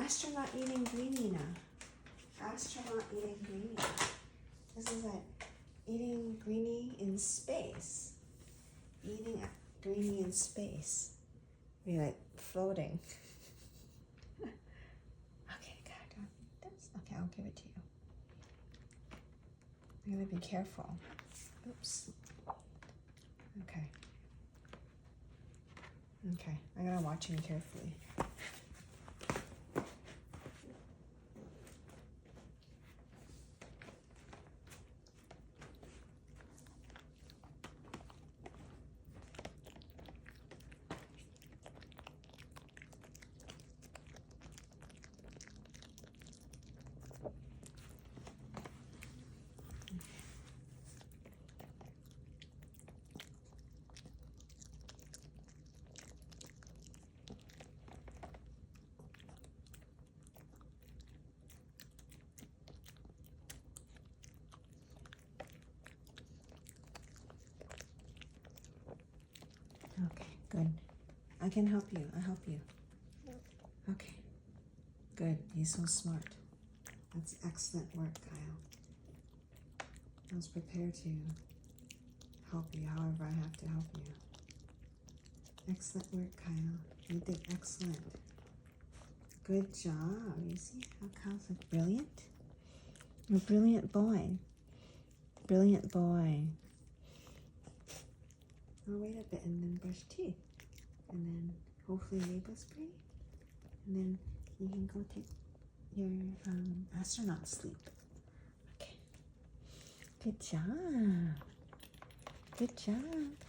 Astronaut eating Greenie now. Astronaut eating Greenie. This is like eating Greenie in space. Eating Greenie in space. You're like floating. Okay, God, don't eat this. Okay, I'll give it to you. I'm gonna be careful. Oops. Okay. Okay, I gotta watch him carefully. Okay, good. I can help you. I'll help you. Okay. Good. He's so smart. That's excellent work, Kyle. I was prepared to help you however I have to help you. Excellent work, Kyle. You did excellent. Good job. You see how Kyle's like brilliant? You're a brilliant boy. Brilliant boy. I'll wait a bit and then brush teeth. And then hopefully nasal spray. And then you can go take your astronaut sleep. Okay. Good job. Good job.